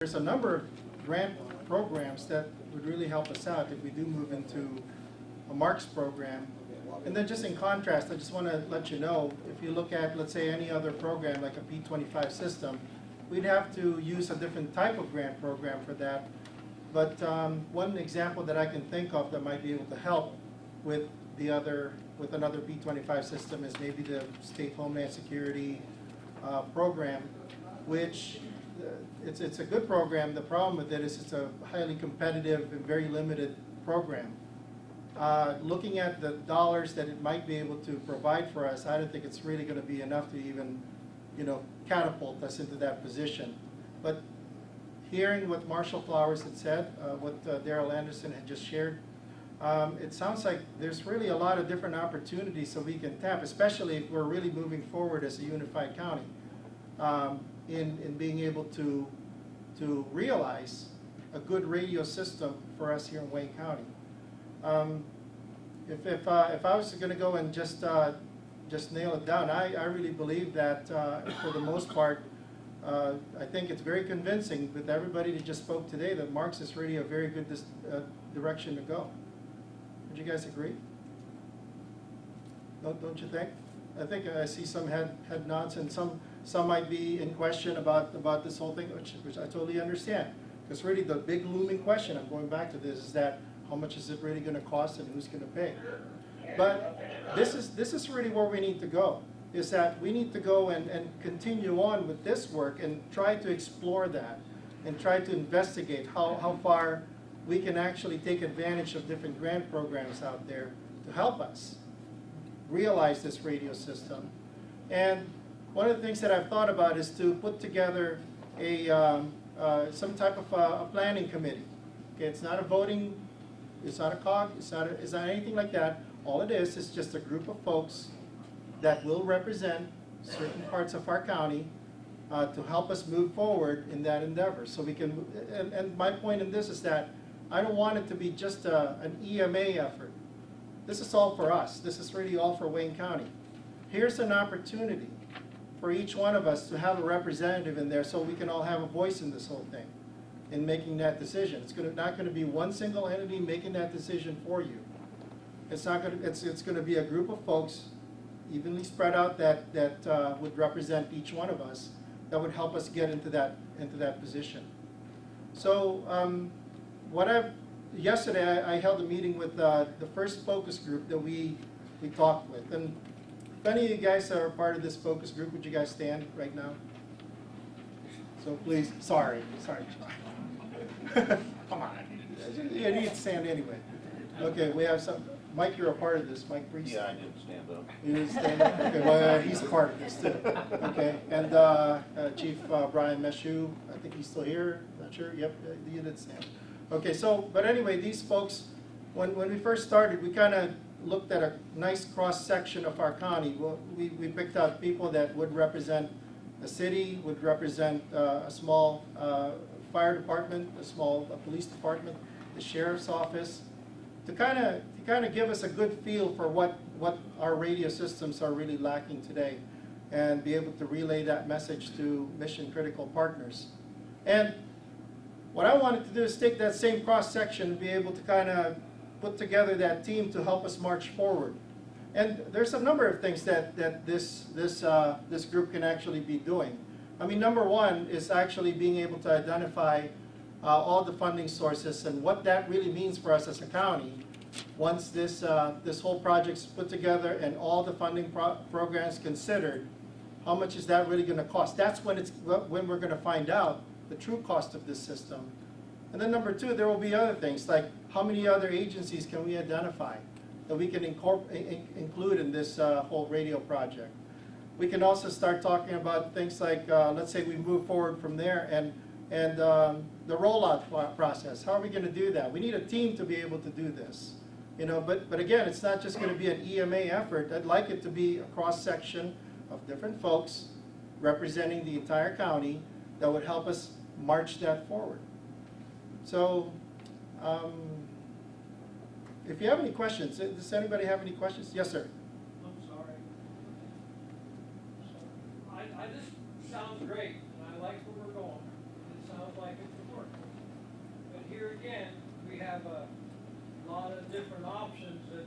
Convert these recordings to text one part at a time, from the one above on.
There's a number of grant programs that would really help us out if we do move into a Marks program. And then just in contrast, I just want to let you know, if you look at, let's say, any other program like a P25 system, we'd have to use a different type of grant program for that. But one example that I can think of that might be able to help with another P25 system is maybe the State Homeland Security program, which it's a good program. The problem with it is it's a highly competitive and very limited program. Looking at the dollars that it might be able to provide for us, I don't think it's really going to be enough to even, catapult us into that position. But hearing what Marshall Flowers had said, what Darrell Anderson had just shared, it sounds like there's really a lot of different opportunities so we can tap, especially if we're really moving forward as a unified county, in being able to realize a good radio system for us here in Wayne County. If I was going to go and just nail it down, I really believe that for the most part, I think it's very convincing with everybody that just spoke today that Marks is really a very good direction to go. Would you guys agree? Don't you think? I think I see some head nods, and some might be in question about this whole thing, which I totally understand. Because really the big looming question, I'm going back to this, is that how much is it really going to cost and who's going to pay? But this is really where we need to go, is that we need to go and continue on with this work and try to explore that and try to investigate how far we can actually take advantage of different grant programs out there to help us realize this radio system. And one of the things that I've thought about is to put together some type of a planning committee. Okay, it's not a voting, it's not a COG, it's not anything like that. All it is just a group of folks that will represent certain parts of our county to help us move forward in that endeavor. So we can, and my point in this is that I don't want it to be just an EMA effort. This is all for us. This is really all for Wayne County. Here's an opportunity for each one of us to have a representative in there so we can all have a voice in this whole thing, in making that decision. It's not going to be one single entity making that decision for you. It's not going to. It's going to be a group of folks, evenly spread out, that would represent each one of us, that would help us get into that position. So yesterday I held a meeting with the first focus group that we talked with, and if any of you guys are part of this focus group, would you guys stand right now? So please, sorry. Come on, you need to stand anyway. Okay, we have some. Mike, you're a part of this. Mike Priest. Yeah, I didn't stand up. You didn't stand up. Okay, well, he's a part of this too. Okay, and Chief Brian Meshew, I think he's still here. Not sure. Yep, you did stand. Okay, so but anyway, these folks, when we first started, we kind of looked at a nice cross section of our county. Well, we picked out people that would represent a city, would represent a small fire department, a small police department, the sheriff's office, to kind of give us a good feel for what our radio systems are really lacking today, and be able to relay that message to mission critical partners. And what I wanted to do is take that same cross section and be able to kind of put together that team to help us march forward. And there's a number of things that this group can actually be doing. I mean, number one is actually being able to identify all the funding sources and what that really means for us as a county once this whole project's put together and all the funding programs considered. How much is that really going to cost? That's when we're going to find out the true cost of this system. And then number two, there will be other things like how many other agencies can we identify that we can include in this whole radio project. We can also start talking about things like, let's say we move forward from there and the rollout process. How are we going to do that? We need a team to be able to do this. But again, it's not just going to be an EMA effort. I'd like it to be a cross-section of different folks representing the entire county that would help us march that forward. So, if you have any questions, does anybody have any questions? Yes, sir. I'm sorry. I just sounds great, and I like where we're going. It sounds like it have a lot of different options that,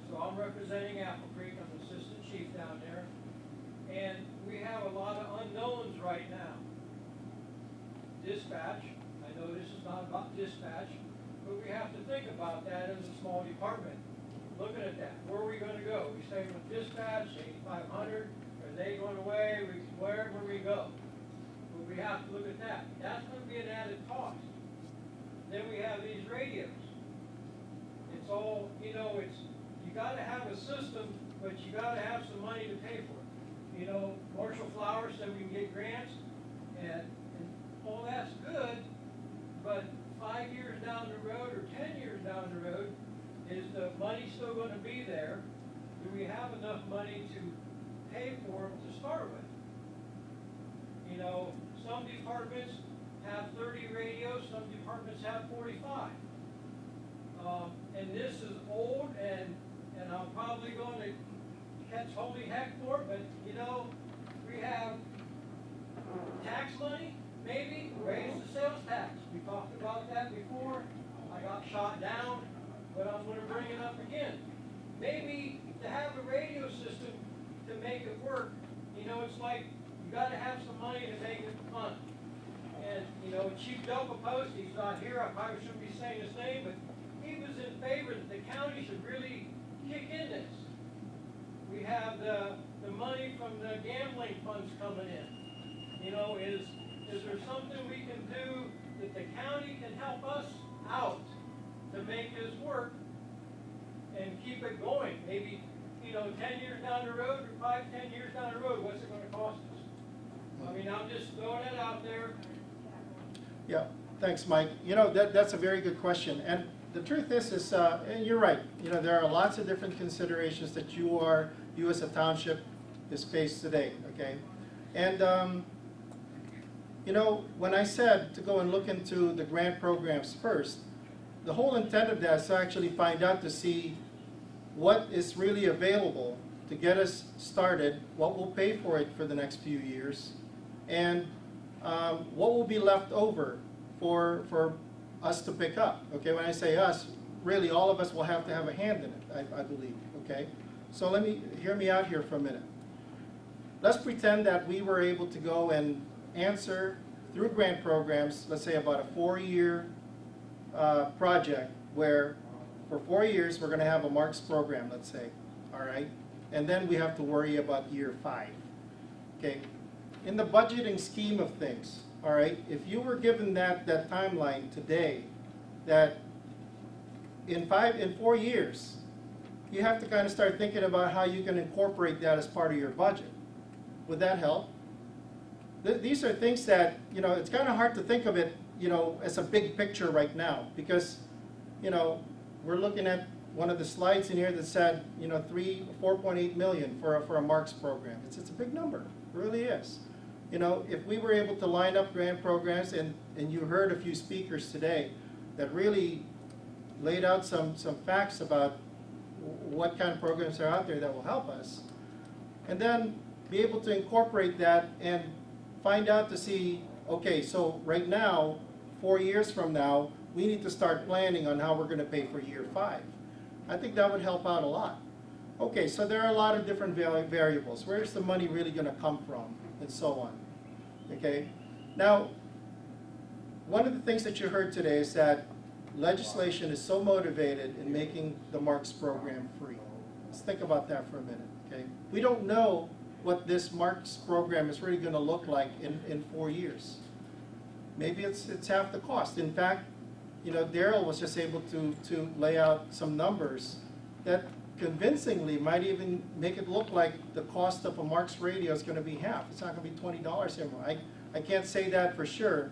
so I'm representing Apple Creek, I'm the assistant chief down there, and we have a lot of unknowns right now. Dispatch, I know this is not about dispatch, but we have to think about that as a small department. Looking at that, where are we going to go? We stay with dispatch, 8,500, are they going away? Wherever we go. But we have to look at that. That's going to be an added cost. Then we have these radios. It's all, you know, you got to have a system, but you got to have some money to pay for it. You know, Marshall Flowers said we can get grants, and all that's good, but 5 years down the road or 10 years down the road, is the money still going to be there? Do we have enough money to pay for them to start with? You know, some departments have 30 radios, some departments have 45. And this is old, and I'm probably going to catch holy heck for it, but you know, we have tax money, maybe raise the sales tax. We talked about that before. I got shot down, but I'm going to bring it up again. Maybe to have a radio system to make it work, you know, it's like you got to have some money to make it fun. And, you know, Chief Delpa Post, he's not here, I probably shouldn't be saying his name, but he was in favor that the county should really kick in this. We have the money from the gambling funds coming in. You know, is there something we can do that the county can help us out to make this work and keep it going? Maybe, you know, 10 years down the road, or 5-10 years down the road, what's it going to cost us? I mean, I'm just throwing it out there. Yeah, thanks, Mike. You know, that's a very good question. And the truth is and you're right, you know, there are lots of different considerations that you as a township is faced today, okay? And, you know, when I said to go and look into the grant programs first, the whole intent of that is to actually find out to see what is really available to get us started, what will pay for it for the next few years, and what will be left over for us to pick up. Okay, when I say us, really all of us will have to have a hand in it, I believe. Okay, so hear me out here for a minute. Let's pretend that we were able to go and answer through grant programs, let's say about a 4-year project where for 4 years we're going to have a Marks program, let's say, all right? And then we have to worry about year 5. Okay, in the budgeting scheme of things, all right, if you were given that timeline today, that in 4 years, you have to kind of start thinking about how you can incorporate that as part of your budget. Would that help? These are things that, you know, it's kind of hard to think of it, you know, as a big picture right now, because, you know, we're looking at one of the slides in here that said, you know, 4.8 million for a Marks program. It's a big number, it really is. You know, if we were able to line up grant programs, and you heard a few speakers today that really laid out some facts about what kind of programs are out there that will help us, and then be able to incorporate that and find out to see, okay, so right now, 4 years from now, we need to start planning on how we're going to pay for year 5. I think that would help out a lot. Okay, so there are a lot of different variables. Where's the money really going to come from, and so on. Okay, now, one of the things that you heard today is that legislation is so motivated in making the Marks program free. Let's think about that for a minute, okay? We don't know what this Marks program is really going to look like in 4 years. Maybe it's half the cost. In fact, you know, Daryl was just able to lay out some numbers that convincingly might even make it look like the cost of a Marks radio is going to be half. It's not going to be $20 anymore. I can't say that for sure,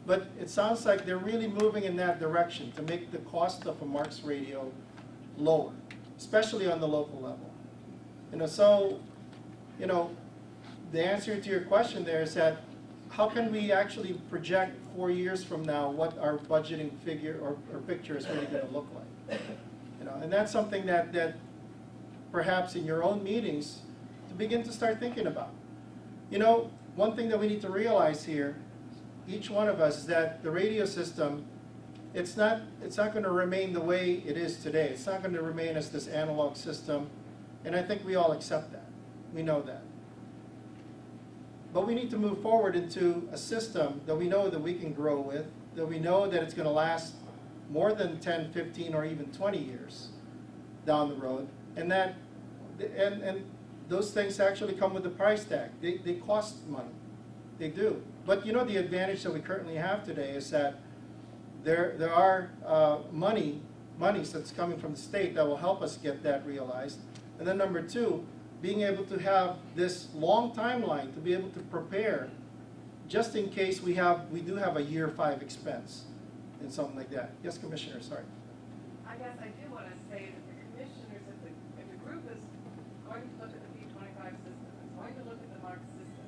but it sounds like they're really moving in that direction to make the cost of a Marks radio lower, especially on the local level. You know, so, you know, the answer to your question there is that how can we actually project 4 years from now what our budgeting figure or picture is really going to look like? You know, and that's something that perhaps in your own meetings to begin to start thinking about. You know, one thing that we need to realize here, each one of us, is that the radio system it's not going to remain the way it is today. It's not going to remain as this analog system, and I think we all accept that. We know that. But we need to move forward into a system that we know that we can grow with, that we know that it's going to last more than 10, 15, or even 20 years down the road, and that and those things actually come with a price tag. They cost money. They do. But you know, the advantage that we currently have today is that there are monies that's coming from the state that will help us get that realized. And then number two, being able to have this long timeline to be able to prepare just in case we do have a year 5 expense and something like that. Yes, Commissioner, sorry. I guess I do want to say that the commissioners, if the group is going to look at the P25 system, is going to look at the MARC system,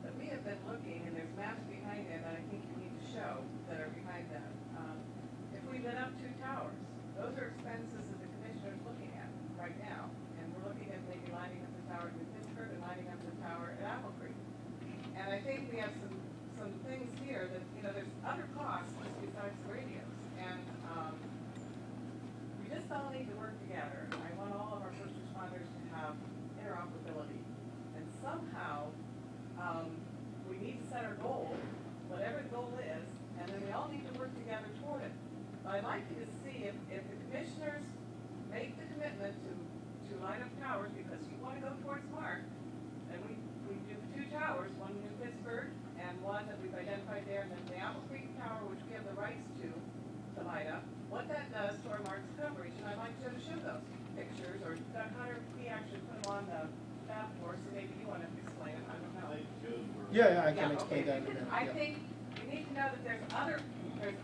that we have been looking, and there's maps behind it that I think you need to show that are behind that. If we lit up 2 towers, those are expenses that the commissioner is looking at right now. And we're looking at maybe lining up the tower in Pittsburgh and lining up the tower at Apple Creek. And I think we have some things here that, you know, there's other costs besides the radios. And we just all need to work together. I want all of our first responders to have interoperability. And somehow, we need to set our goal, whatever the goal is, and then we all need to work together toward it. But I'd like you to see if the commissioners make the commitment to line up towers, because you want to go towards MARC, and we do 2 towers, one in Pittsburgh and one that we've identified there, and then the Apple Creek Tower, which we have the rights to light up, what that does to our MARC's coverage. And I'd like you to show those pictures, or Doug Hunter, he actually put them on the map for us, so maybe you want to explain it, I don't know. Yeah, I can explain that in a minute. I Yeah. think we need to know that there's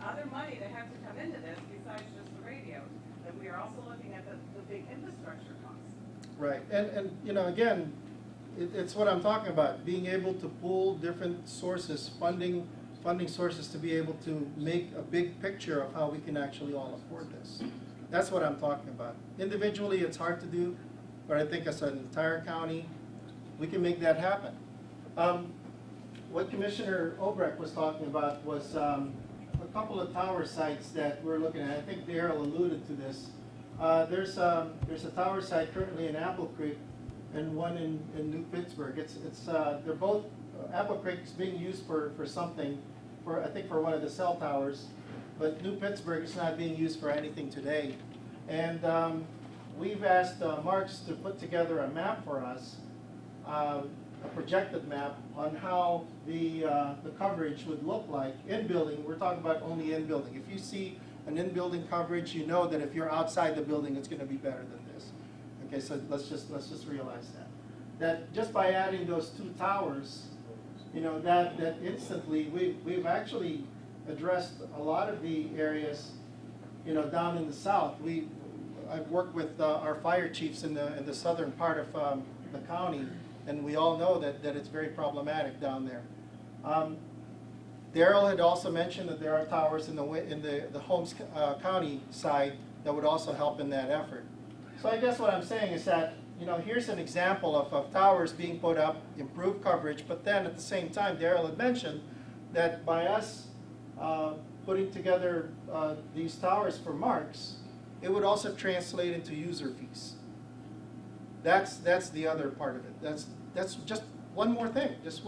other money that has to come into this besides just the radios, that we are also looking at the big infrastructure costs. Right, and you know, again, it's what I'm talking about, being able to pull different sources, funding sources, to be able to make a big picture of how we can actually all afford this. That's what I'm talking about. Individually, it's hard to do, but I think as an entire county, we can make that happen. What Commissioner Obrecht was talking about was a couple of tower sites that we're looking at. I think Darrell alluded to this. There's a tower site currently in Apple Creek and one in New Pittsburgh. They're both, Apple Creek is being used for something, I think for one of the cell towers, but New Pittsburgh is not being used for anything today. And we've asked Marks to put together a map for us, a projected map on how the coverage would look like in building. We're talking about only in building. If you see an in-building coverage, you know that if you're outside the building, it's going to be better than this. Okay, so let's just realize that just by adding those 2 towers, you know, that instantly we've actually addressed a lot of the areas, you know, down in the south. I've worked with our fire chiefs in the southern part of the county, and we all know that it's very problematic down there. Darrell had also mentioned that there are towers in the Holmes County side that would also help in that effort. So I guess what I'm saying is that, you know, here's an example of towers being put up, improved coverage, but then at the same time, Darrell had mentioned that by us putting together these towers for MARCs, it would also translate into user fees. That's the other part of it. That's just one more thing.